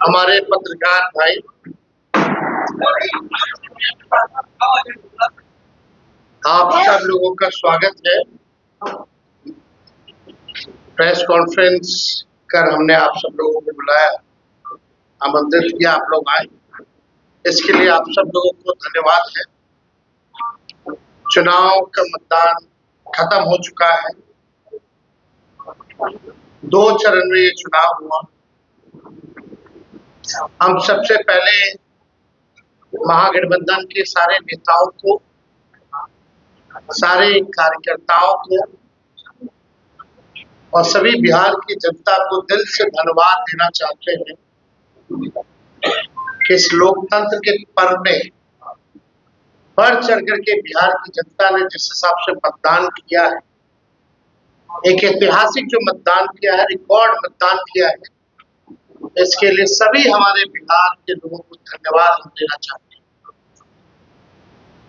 हमारे पत्रकार भाई, आप सब लोगों का स्वागत है। प्रेस कॉन्फ्रेंस कर हमने आप सब लोगों को बुलाया, आमंत्रित किया, आप लोग आए, इसके लिए आप सब लोगों को धन्यवाद है। चुनाव का मतदान खत्म हो चुका है। 2 चरण में ये चुनाव हुआ। हम सबसे पहले महागठबंधन के सारे नेताओं को, सारे कार्यकर्ताओं को और सभी बिहार की जनता को दिल से धन्यवाद देना चाहते हैं कि इस लोकतंत्र के पर्व में बढ़ चढ़ करके बिहार की जनता ने जिस हिसाब से मतदान किया है, एक ऐतिहासिक जो मतदान किया है, रिकॉर्ड मतदान किया है, इसके लिए सभी हमारे बिहार के लोगों को धन्यवाद हम देना चाहते हैं।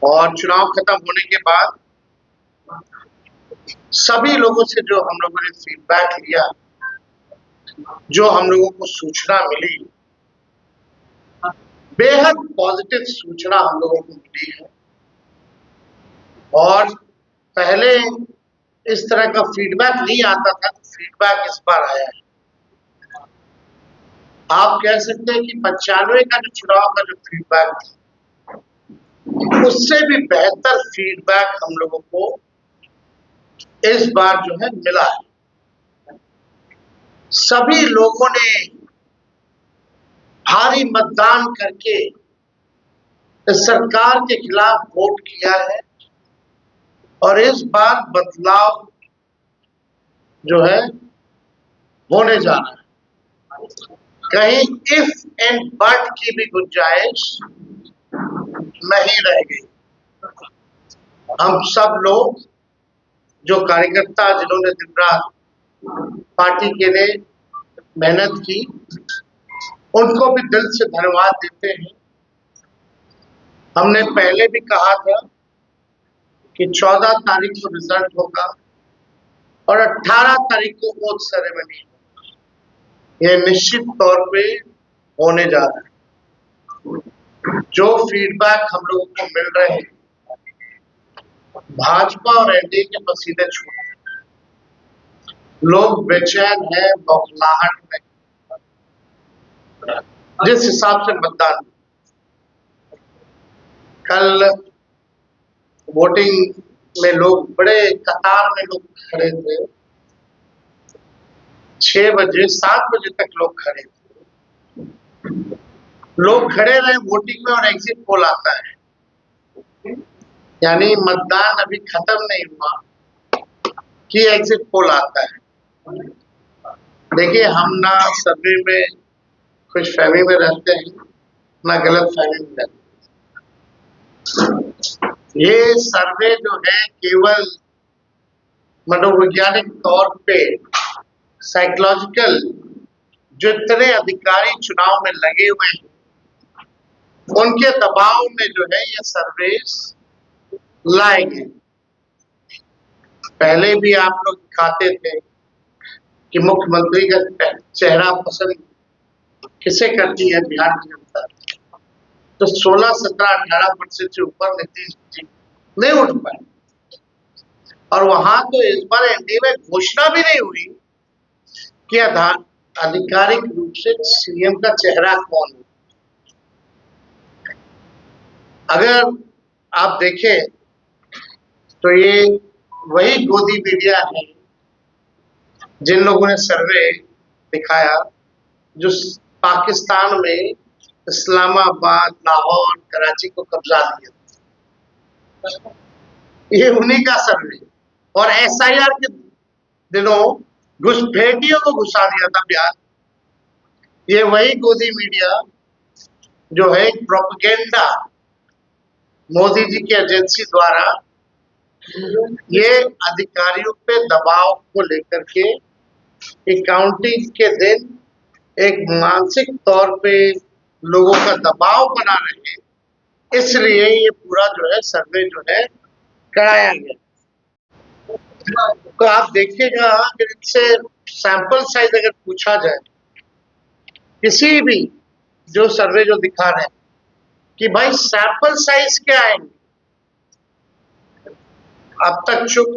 और चुनाव खत्म होने के बाद सभी लोगों से जो हम लोगों ने फीडबैक लिया, जो हम लोगों को सूचना मिली, बेहद पॉजिटिव सूचना हम लोगों को मिली है। और पहले इस तरह का फीडबैक नहीं आता था, तो फीडबैक इस बार आया है। आप कह सकते हैं कि 95 का जो चुनाव का जो फीडबैक था, उससे भी बेहतर फीडबैक हम लोगों को इस बार जो है मिला है। सभी लोगों ने भारी मतदान करके इस सरकार के खिलाफ वोट किया है और इस बार बदलाव जो है होने जा रहा है। कहीं इफ एंड बट की भी गुंजाइश नहीं रह गई। हम सब लोग जो कार्यकर्ता, जिन्होंने दिन रात पार्टी के लिए मेहनत की, उनको भी दिल से धन्यवाद देते हैं। हमने पहले भी कहा था कि 14 तारीख को रिजल्ट होगा और 18 तारीख को वोट सेरेमनी होगा। यह निश्चित तौर पे होने जा रहा है। जो फीडबैक हम लोगों को मिल रहे हैं, भाजपा और एनडीए के पसीने छूट रहे हैं। लोग बेचैन हैं, बौखलाहट में, जिस हिसाब से मतदान कल वोटिंग में लोग बड़े कतार में लोग खड़े थे। 6 बजे 7 बजे तक लोग खड़े थे। लोग खड़े रहे वोटिंग में और एग्जिट पोल आता है, यानी मतदान अभी खत्म नहीं हुआ कि एग्जिट पोल आता है। देखिए, हम ना सर्वे में खुशफहमी में रहते हैं, ना गलत फहमी में रहते हैं। ये सर्वे जो है केवल मनोवैज्ञानिक तौर पे, साइकोलॉजिकल, जितने अधिकारी चुनाव में लगे हुए हैं उनके दबाव में जो है ये सर्वे लाए गए। पहले भी आप लोग दिखाते थे कि मुख्यमंत्री का चेहरा पसंद किसे करती है बिहार की जनता, तो 16, 17, 18% से ऊपर नीतीश जी नहीं उठ पाए। और वहां तो इस बार एनडीए में घोषणा भी नहीं हुई कि आधिकारिक रूप से सीएम का चेहरा कौन है। अगर आप देखें तो ये वही गोदी मीडिया है जिन लोगों ने सर्वे दिखाया, जो पाकिस्तान में इस्लामाबाद, लाहौर, कराची को कब्जा दिया। ये उन्हीं का सर्वे। और एसआईआर के दिनों घुसपैठियों को घुसा दिया था बिहार। ये वही गोदी मीडिया जो है प्रोपेगेंडा मोदी जी की एजेंसी द्वारा ये अधिकारियों पे दबाव को लेकर के काउंटिंग के दिन एक मानसिक तौर पे लोगों का दबाव बना रहे हैं, इसलिए ये पूरा जो है सर्वे जो है कराया गया। तो आप देखिएगा कि इससे सैंपल साइज अगर पूछा जाए किसी भी जो सर्वे जो दिखा रहे हैं कि भाई सैंपल साइज क्या आएंगे, अब तक चुप,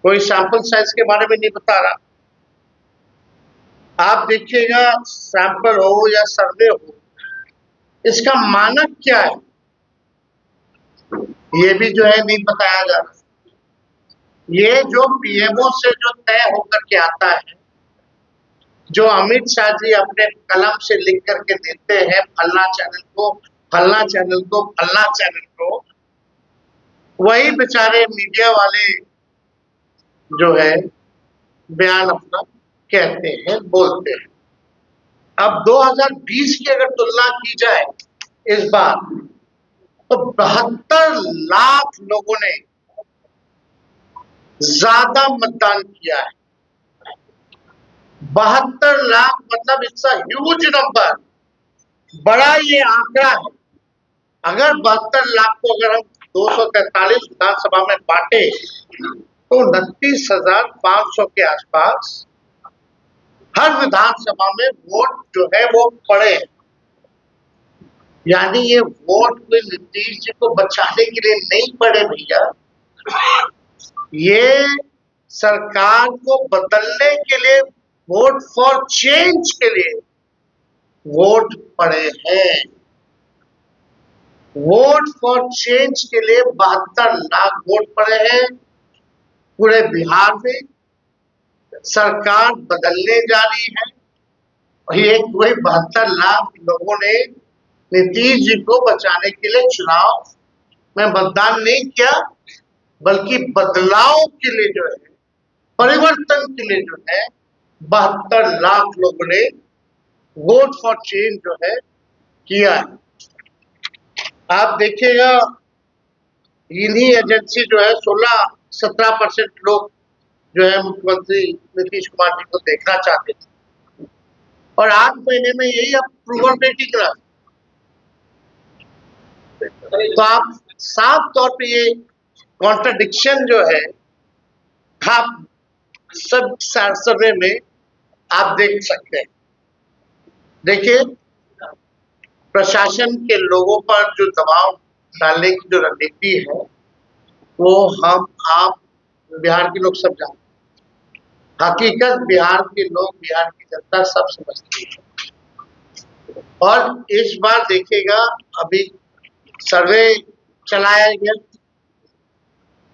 कोई सैंपल साइज के बारे में नहीं बता रहा। आप देखिएगा सैंपल हो या सर्वे हो, इसका मानक क्या है ये भी जो है नहीं बताया जा रहा। ये जो पीएमओ से जो तय होकर के आता है, जो अमित शाह जी अपने कलम से लिख करके देते हैं फलना चैनल को, फलना चैनल को, फलना चैनल को, वही बेचारे मीडिया वाले जो है बयान अपना कहते हैं, बोलते हैं। अब 2020 की अगर तुलना की जाए इस बार, तो 72 लाख लोगों ने ज्यादा मतदान किया है। 72 लाख मतलब इट्स अ ह्यूज नंबर, बड़ा ये आंकड़ा है। अगर 72 लाख को अगर हम 243 विधानसभा में बांटे तो 29,500 के आसपास हर विधानसभा में वोट जो है वो पड़े। यानी ये वोट कोई नीतीश जी को बचाने के लिए नहीं पड़े भैया, ये सरकार को बदलने के लिए, वोट फॉर चेंज के लिए वोट पड़े हैं। वोट फॉर चेंज के लिए 72 लाख वोट पड़े हैं। पूरे बिहार में सरकार बदलने जा रही है और ये कोई 72 लाख लोगों ने नीतीश जी को बचाने के लिए चुनाव में मतदान नहीं किया, बल्कि बदलाव के लिए जो है, परिवर्तन के लिए जो है 72 लाख लोगों ने वोट फॉर चेंज जो है किया है। आप देखिएगा इन्हीं एजेंसी जो है 16-17% लोग जो है मुख्यमंत्री नीतीश कुमार जी को देखना चाहते थे और 8 महीने में यही अप्रूवल रेटिंग रहा। तो आप साफ तौर पे ये कॉन्ट्रडिक्शन जो है आप सब सर्वे में आप देख सकते हैं। देखिए प्रशासन के लोगों पर जो दबाव डालने की जो रणनीति है वो हम आप बिहार के लोग सब जानते हैं। हकीकत बिहार के लोग, बिहार की जनता सब समझती है। और इस बार देखिएगा अभी सर्वे चलाया गया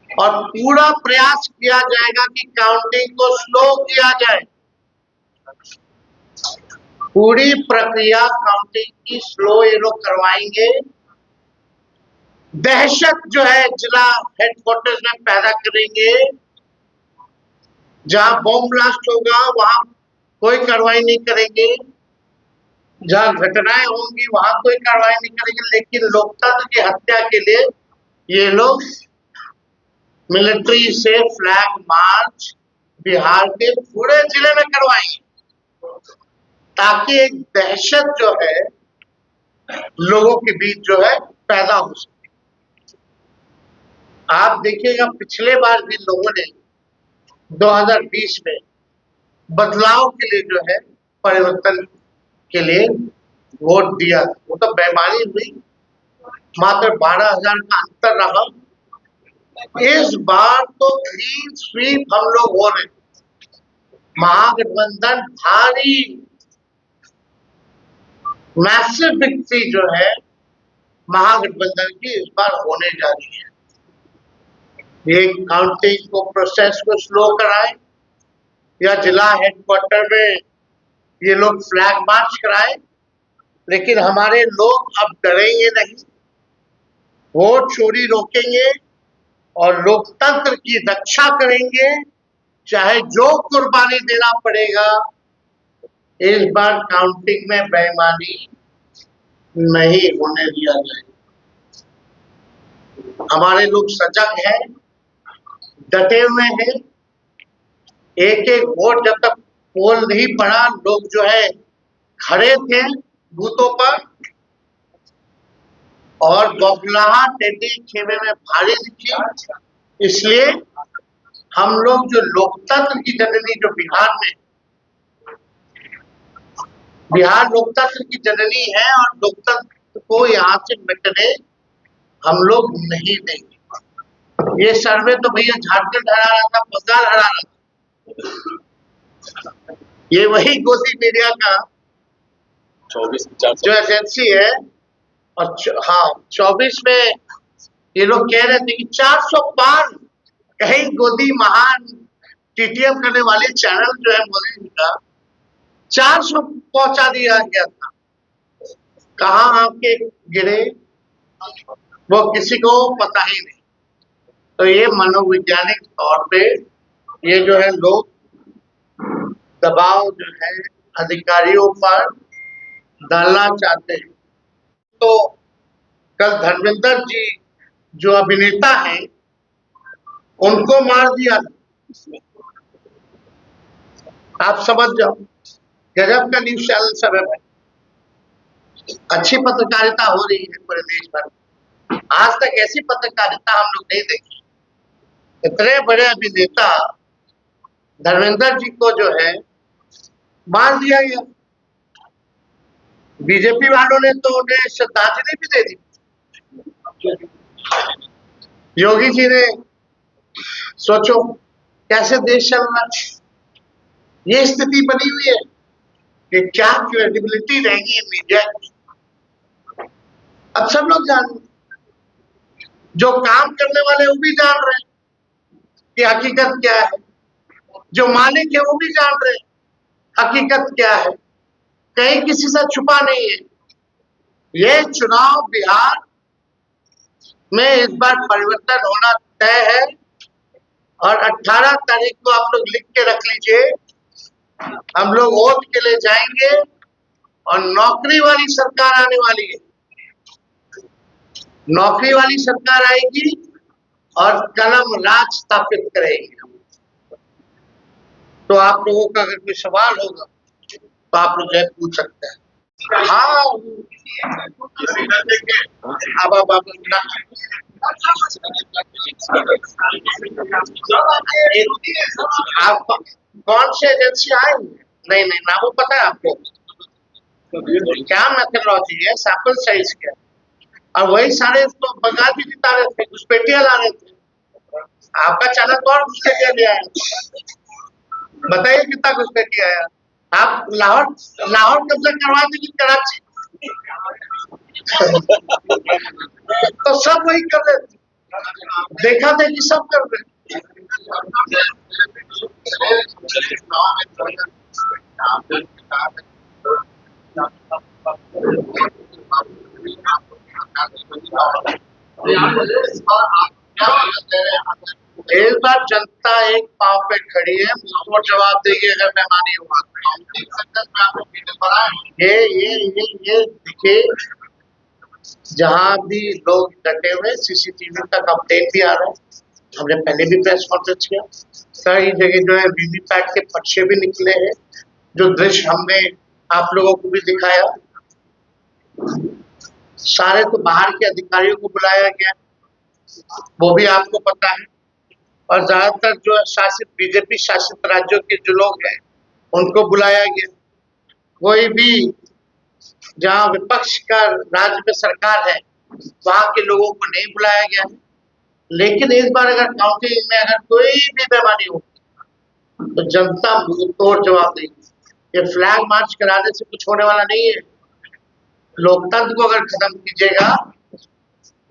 और पूरा प्रयास किया जाएगा कि काउंटिंग को स्लो किया जाए। पूरी प्रक्रिया काउंटिंग की स्लो ये लोग करवाएंगे। दहशत जो है जिला हेडक्वार्टर्स में पैदा करेंगे। जहां बॉम्ब ब्लास्ट होगा वहां कोई कार्रवाई नहीं करेंगे, जहां घटनाएं होंगी वहां कोई कार्रवाई नहीं करेंगे। लेकिन लोकतंत्र की हत्या के लिए ये लोग मिलिट्री से फ्लैग मार्च बिहार के पूरे जिले में करवाएंगे, ताकि एक दहशत जो है लोगों के बीच जो है पैदा हो सके। आप देखिएगा पिछले बार भी लोगों ने 2020 में बदलाव के लिए जो है, परिवर्तन के लिए वोट दिया। वो तो बेईमानी हुई, मात्र 12,000 का अंतर रहा। इस बार तो क्लीन स्वीप हम लोग हो रहे, महागठबंधन भारी मैसिव विक्ट्री जो है महागठबंधन की इस बार होने जा रही है। ये काउंटिंग को, प्रोसेस को स्लो कराए या जिला हेडक्वार्टर में ये लोग फ्लैग मार्च कराए, लेकिन हमारे लोग अब डरेंगे नहीं, वोट चोरी रोकेंगे और लोकतंत्र की रक्षा करेंगे, चाहे जो कुर्बानी देना पड़ेगा। इस बार काउंटिंग में बेईमानी नहीं होने दिया जाएगा। हमारे लोग सजग हैं, डटे हुए हैं। एक एक वोट जब तक पोल नहीं पड़ा, लोग जो है खड़े थे बूथों पर और बौखलाहट टेढ़ी खेमे में भारी दिखी। इसलिए हम लोग जो लोकतंत्र की जननी जो बिहार में बिहार लोकतंत्र की जननी है और लोकतंत्र को यहाँ से मिटने हम लोग नहीं देंगे। ये सर्वे तो भैया झारखंड हरा रहा था, बंगाल हरा रहा था। ये वही गोदी मीडिया का 24 जो एजेंसी है, और हाँ 24 में ये लोग कह रहे थे कि 400 पार कहीं गोदी महान टीटीएम करने वाले चैनल जो है मोदी जी का 400 पहुंचा दिया गया था। कहाँ आपके गिरे वो किसी को पता ही नहीं। तो ये मनोवैज्ञानिक तौर पे ये जो है लोग दबाव जो है अधिकारियों पर डालना चाहते हैं। तो कल धर्मेंद्र जी जो अभिनेता हैं उनको मार दिया। आप समझ जाओ, गजब का न्यूज चैनल सब है। अच्छी पत्रकारिता हो रही है पूरे देश भर में। आज तक ऐसी पत्रकारिता हम लोग नहीं देखी। इतने बड़े अभिनेता धर्मेंद्र जी को जो है मार दिया गया। बीजेपी वालों ने तो उन्हें श्रद्धांजलि भी दे दी। योगी जी ने सोचो कैसे देश चल रहा है। ये स्थिति बनी हुई है कि क्या क्रेडिबिलिटी रहेगी मीडिया की। अब सब लोग जान, जो काम करने वाले वो भी जान रहे हैं कि हकीकत क्या है, जो मालिक है वो भी जान रहे हैं हकीकत क्या है। कहीं किसी से छुपा नहीं है। ये चुनाव बिहार में इस बार परिवर्तन होना तय है और 18 तारीख को आप लोग लिख के रख लीजिए। हम लोग वोट के लिए जाएंगे और नौकरी वाली सरकार आने वाली है। नौकरी वाली सरकार आएगी और कलम राज स्थापित करेगी। तो आप लोगों का अगर कोई सवाल होगा तो आप लोग जो पूछ सकते हैं। हाँ अब आप कौन से एजेंसी आए? नहीं ना वो पता है आपको क्या मेथोडोलॉजी है, सैंपल साइज क्या, और वही सारे तो बंगाल भी जिता रहे थे, घुसपैठिया ला रहे थे। आपका चैनल तो और घुसपैठिया ले आया। बताइए कितना घुसपैठिया आया। आप लाहौर कब्जा करवा दीजिए, कराची तो सब वही कर रहे थे। देखा था कि सब कर रहे। इस बार जनता एक पांव पे खड़ी है, मुझको जवाब देगी अगर मैं मानी हुआ। ये देखिए, जहां भी लोग डटे हुए सीसीटीवी तक अपडेट भी आ रहा है। हमने पहले भी प्रेस कॉन्फ्रेंस किया, कई जगह जो है वीवीपैट के पर्चे भी निकले हैं, जो दृश्य हमने आप लोगों को भी दिखाया। सारे तो बाहर के अधिकारियों को बुलाया गया, वो भी आपको पता है। और ज्यादातर जो शासित बीजेपी शासित राज्यों के जो लोग हैं उनको बुलाया गया। कोई भी जहां विपक्ष का राज्य में सरकार है वहां के लोगों को नहीं बुलाया गया। लेकिन इस बार अगर काउंटिंग में अगर कोई भी बेईमानी होगी तो जनता मुंहतोड़ जवाब देगी। ये फ्लैग मार्च कराने से कुछ होने वाला नहीं है। लोकतंत्र को अगर खत्म कीजिएगा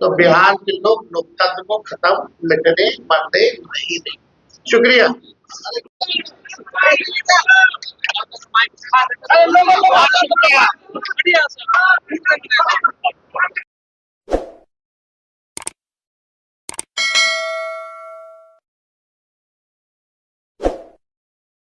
तो बिहार के लोग लोकतंत्र को खत्म मिटने मरने नहीं देंगे। शुक्रिया। शुक्रिया।